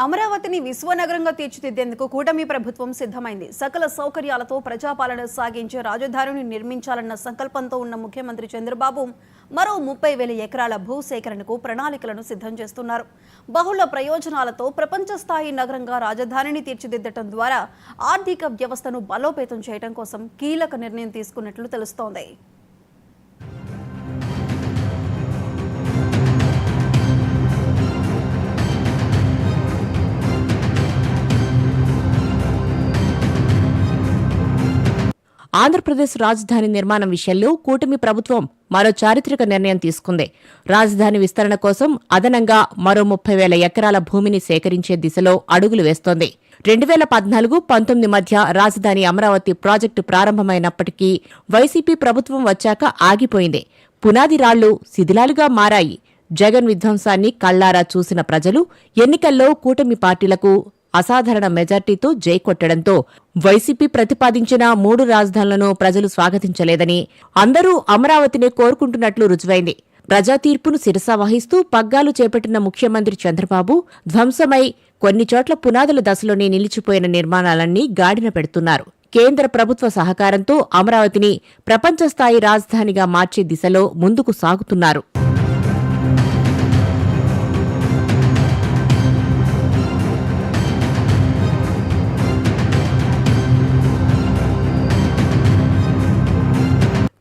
అమరావతిని విశ్వనగరంగా తీర్చిదిద్దేందుకు కూటమి ప్రభుత్వం సిద్ధమైంది. సకల సౌకర్యాలతో ప్రజాపాలన సాగించే రాజధానిని నిర్మించాలన్న సంకల్పంతో ఉన్న ముఖ్యమంత్రి చంద్రబాబు మరో 30,000 ఎకరాల భూసేకరణకు ప్రణాళికలను సిద్ధం చేస్తున్నారు. బహుళ ప్రయోజనాలతో ప్రపంచ స్థాయి నగరంగా రాజధానిని తీర్చిదిద్దటం ద్వారా ఆర్థిక వ్యవస్థను బలోపేతం చేయడం కోసం కీలక నిర్ణయం తీసుకున్నట్లు తెలుస్తోంది. ఆంధ్రప్రదేశ్ రాజధాని నిర్మాణం విషయంలో కూటమి ప్రభుత్వం మరో చారిత్రక నిర్ణయం తీసుకుంది. రాజధాని విస్తరణ కోసం అదనంగా మరో 30,000 ఎకరాల భూమిని సేకరించే దిశలో అడుగులు వేస్తోంది. 2014-19 మధ్య రాజధాని అమరావతి ప్రాజెక్టు ప్రారంభమైనప్పటికీ వైసీపీ ప్రభుత్వం వచ్చాక ఆగిపోయింది. పునాది రాళ్లు శిథిలాలుగా మారాయి. జగన్ విధ్వంసాన్ని కళ్లారా చూసిన ప్రజలు ఎన్నికల్లో కూటమి పార్టీలకు అసాధారణ మెజార్టీతో జైకొట్టడంతో వైసీపీ ప్రతిపాదించిన 3 రాజధానులను ప్రజలు స్వాగతించలేదని, అందరూ అమరావతినే కోరుకుంటున్నట్లు రుజువైంది. ప్రజా తీర్పును శిరసావహిస్తూ పగ్గాలు చేపట్టిన ముఖ్యమంత్రి చంద్రబాబు ధ్వంసమై కొన్ని చోట్ల పునాదుల దశలోనే నిలిచిపోయిన నిర్మాణాలన్నీ గాడిన పెడుతున్నారు. కేంద్ర ప్రభుత్వ సహకారంతో అమరావతిని ప్రపంచ స్థాయి రాజధానిగా మార్చే దిశలో ముందుకు సాగుతున్నారు.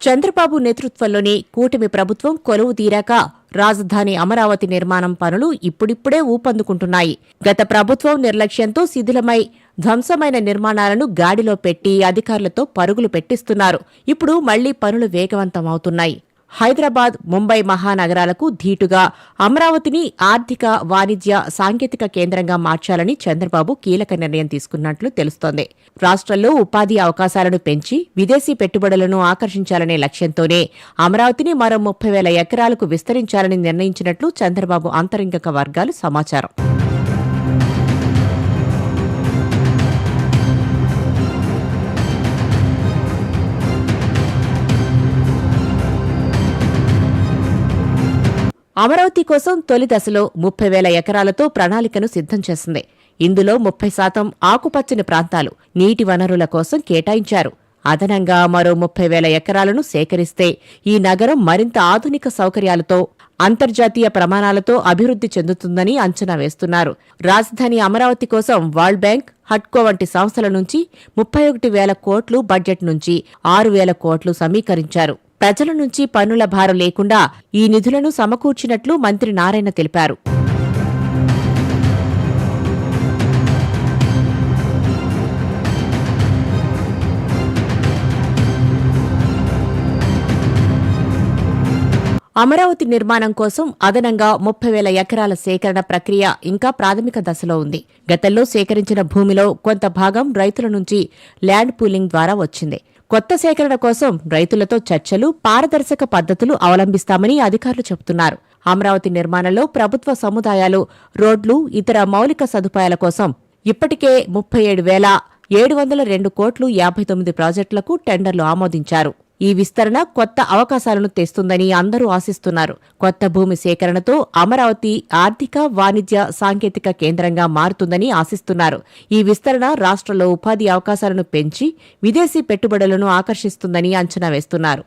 చంద్రబాబు నేతృత్వంలోని కూటమి ప్రభుత్వం కొలువు తీరాక రాజధాని అమరావతి నిర్మాణం పనులు ఇప్పుడిప్పుడే ఊపందుకుంటున్నాయి. గత ప్రభుత్వం నిర్లక్ష్యంతో శిథిలమై ధ్వంసమైన నిర్మాణాలను గాడిలో పెట్టి అధికారులతో పరుగులు పెట్టిస్తున్నారు. ఇప్పుడు మళ్లీ పనులు వేగవంతమవుతున్నాయి. హైదరాబాద్, ముంబై మహానగరాలకు ధీటుగా అమరావతిని ఆర్థిక, వాణిజ్య, సాంకేతిక కేంద్రంగా మార్చాలని చంద్రబాబు కీలక నిర్ణయం తీసుకున్నట్లు తెలుస్తోంది. రాష్ట్రంలో ఉపాధి అవకాశాలను పెంచి విదేశీ పెట్టుబడులను ఆకర్షించాలనే లక్ష్యంతోనే అమరావతిని మరో 30,000 ఎకరాలకు విస్తరించాలని నిర్ణయించినట్లు చంద్రబాబు అంతరంగిక వర్గాలు సమాచారం. అమరావతి కోసం తొలి దశలో 30,000 ఎకరాలతో ప్రణాళికను సిద్ధం చేసింది. ఇందులో 30% ఆకుపచ్చని ప్రాంతాలు, నీటి వనరుల కోసం కేటాయించారు. అదనంగా మరో 30,000 ఎకరాలను సేకరిస్తే ఈ నగరం మరింత ఆధునిక సౌకర్యాలతో, అంతర్జాతీయ ప్రమాణాలతో అభివృద్ధి చెందుతుందని అంచనా వేస్తున్నారు. రాజధాని అమరావతి కోసం వరల్డ్ బ్యాంక్, హడ్కో వంటి సంస్థల నుంచి 31,000 కోట్లు, బడ్జెట్ నుంచి 6,000 కోట్లు సమీకరించారు. ప్రజల నుంచి పన్నుల భారం లేకుండా ఈ నిధులను సమకూర్చినట్లు మంత్రి నారాయణ తెలిపారు. అమరావతి నిర్మాణం కోసం అదనంగా 30,000 ఎకరాల సేకరణ ప్రక్రియ ఇంకా ప్రాథమిక దశలో ఉంది. గతంలో సేకరించిన భూమిలో కొంత భాగం రైతుల నుంచి ల్యాండ్ పూలింగ్ ద్వారా వచ్చింది. కొత్త సేకరణ కోసం రైతులతో చర్చలు, పారదర్శక పద్ధతులు అవలంబిస్తామని అధికారులు చెబుతున్నారు. అమరావతి నిర్మాణంలో ప్రభుత్వ సముదాయాలు, రోడ్లు, ఇతర మౌలిక సదుపాయాల కోసం ఇప్పటికే 37,702 కోట్లు 59 ప్రాజెక్టులకు టెండర్లు ఆమోదించారు. ఈ విస్తరణ కొత్త అవకాశాలను తెస్తుందని అందరూ ఆశిస్తున్నారు. కొత్త భూమి సేకరణతో అమరావతి ఆర్థిక, వాణిజ్య, సాంకేతిక కేంద్రంగా మారుతుందని ఆశిస్తున్నారు. ఈ విస్తరణ రాష్ట్రంలో ఉపాధి అవకాశాలను పెంచి విదేశీ పెట్టుబడులను ఆకర్షిస్తుందని అంచనా వేస్తున్నారు.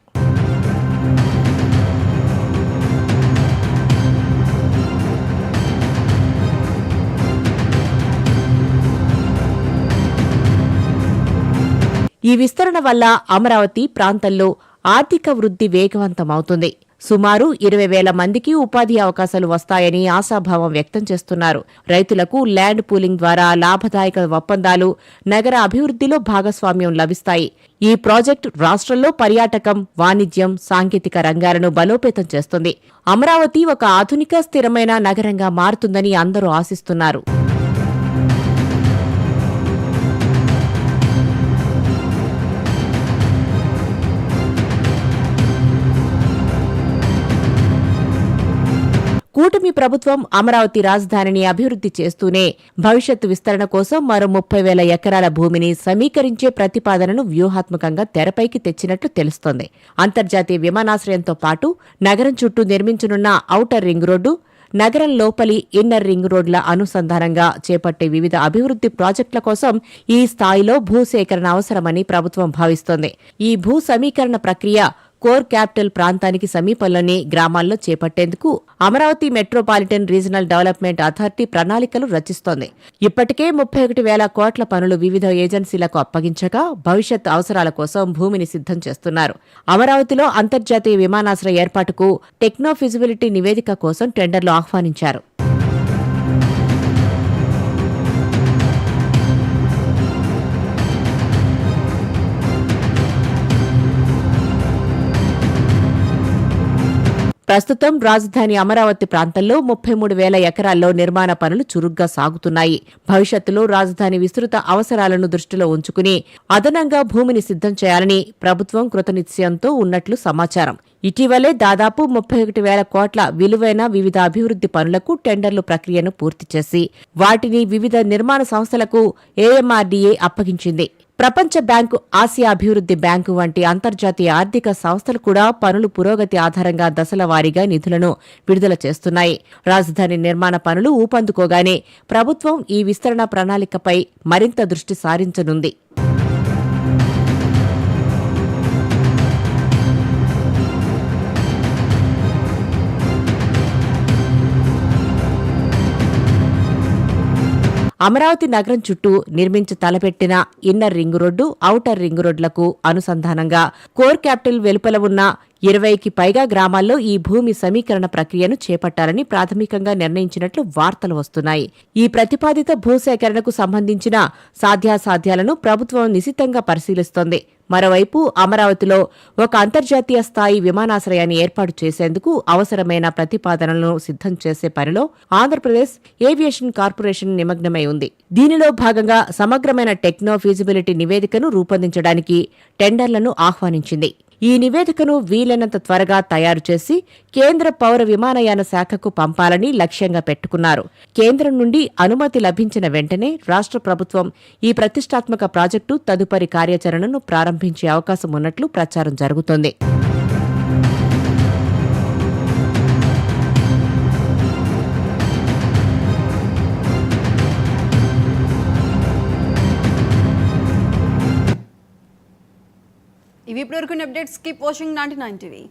ఈ విస్తరణ వల్ల అమరావతి ప్రాంతంలో ఆర్థిక వృద్ధి వేగవంతమవుతుంది. సుమారు 20,000 మందికి ఉపాధి అవకాశాలు వస్తాయని ఆశాభావం వ్యక్తం చేస్తున్నారు. రైతులకు ల్యాండ్ పూలింగ్ ద్వారా లాభదాయక ఒప్పందాలు, నగర అభివృద్ధిలో భాగస్వామ్యం లభిస్తాయి. ఈ ప్రాజెక్టు రాష్ట్రంలో పర్యాటకం, వాణిజ్యం, సాంకేతిక రంగాలను బలోపేతం చేస్తుంది. అమరావతి ఒక ఆధునిక, స్థిరమైన నగరంగా మారుతుందని అందరూ ఆశిస్తున్నారు. కూటమి ప్రభుత్వం అమరావతి రాజధానిని అభివృద్ధి చేస్తూనే భవిష్యత్తు విస్తరణ కోసం మరో 30,000 ఎకరాల భూమిని సమీకరించే ప్రతిపాదనను వ్యూహాత్మకంగా తెరపైకి తెచ్చినట్లు తెలుస్తోంది. అంతర్జాతీయ విమానాశ్రయంతో పాటు నగరం చుట్టూ నిర్మించనున్న ఔటర్ రింగ్ రోడ్డు, నగరం లోపలి ఇన్నర్ రింగ్ రోడ్ల అనుసంధానంగా చేపట్టే వివిధ అభివృద్ధి ప్రాజెక్టుల కోసం ఈ స్థాయిలో భూసేకరణ అవసరమని ప్రభుత్వం భావిస్తోంది. ఈ భూ సమీకరణ ప్రక్రియ కోర్ క్యాపిటల్ ప్రాంతానికి సమీపంలోని గ్రామాల్లో చేపట్టేందుకు Amaravati metropolitan regional development authority ప్రణాళికలు రచిస్తోంది. ఇప్పటికే 31,000 కోట్ల పనులు వివిధ ఏజెన్సీలకు అప్పగించగా భవిష్యత్ అవసరాల కోసం భూమిని సిద్ధం చేస్తున్నారు. అమరావతిలో అంతర్జాతీయ విమానాశ్రయ ఏర్పాటుకు టెక్నో ఫిజిబిలిటీ నివేదిక కోసం టెండర్లు ఆహ్వానించారు. ప్రస్తుతం రాజధాని అమరావతి ప్రాంతంలో 33,000 ఎకరాల్లో నిర్మాణ పనులు చురుగ్గా సాగుతున్నాయి. భవిష్యత్తులో రాజధాని విస్తృత అవసరాలను దృష్టిలో ఉంచుకుని అదనంగా భూమిని సిద్ధం చేయాలని ప్రభుత్వం కృతనిశ్చయంతో ఉన్నట్లు సమాచారం. ఇటీవలే దాదాపు 31,000 కోట్ల విలువైన వివిధ అభివృద్ధి పనులకు టెండర్లు ప్రక్రియను పూర్తి చేసి వాటిని వివిధ నిర్మాణ సంస్థలకు ఏఎంఆర్డీఏ అప్పగించింది. ప్రపంచ బ్యాంకు, ఆసియా అభివృద్ధి బ్యాంకు వంటి అంతర్జాతీయ ఆర్థిక సంస్థలు కూడా పనులు పురోగతి ఆధారంగా దశల వారీగా నిధులను విడుదల చేస్తున్నాయి. రాజధాని నిర్మాణ పనులు ఊపందుకోగానే ప్రభుత్వం ఈ విస్తరణ ప్రణాళికపై మరింత దృష్టి సారించనుంది. అమరావతి నగరం చుట్టూ నిర్మించి తలపెట్టిన inner ring road, outer ring రోడ్లకు అనుసంధానంగా కోర్ క్యాపిటల్ వెలుపల ఉన్న 20కి పైగా గ్రామాల్లో ఈ భూమి సమీకరణ ప్రక్రియను చేపట్టాలని ప్రాథమికంగా నిర్ణయించినట్లు వార్తలు వస్తున్నాయి. ఈ ప్రతిపాదిత భూసేకరణకు సంబంధించిన సాధ్యాసాధ్యాలను ప్రభుత్వం నిశితంగా పరిశీలిస్తోంది. మరోవైపు అమరావతిలో ఒక అంతర్జాతీయ స్థాయి విమానాశ్రయాన్ని ఏర్పాటు చేసేందుకు అవసరమైన ప్రతిపాదనలను సిద్ధం చేసే పనిలో ఆంధ్రప్రదేశ్ ఏవియేషన్ కార్పొరేషన్ నిమగ్నమై ఉంది. దీనిలో భాగంగా సమగ్రమైన టెక్నో ఫీజిబిలిటీ నివేదికను రూపొందించడానికి టెండర్లను ఆహ్వానించింది. ఈ నివేదికను వీలైనంత త్వరగా తయారు చేసి కేంద్ర పౌర విమానయాన శాఖకు పంపాలని లక్ష్యంగా పెట్టుకున్నారు. కేంద్రం నుండి అనుమతి లభించిన వెంటనే రాష్ట్ర ప్రభుత్వం ఈ ప్రతిష్టాత్మక ప్రాజెక్టు తదుపరి కార్యాచరణను ప్రారంభించే అవకాశం ఉన్నట్లు ప్రచారం జరుగుతోంది. ఇవి ఇప్పటివరకు అప్డేట్స్. Keep watching 99 TV.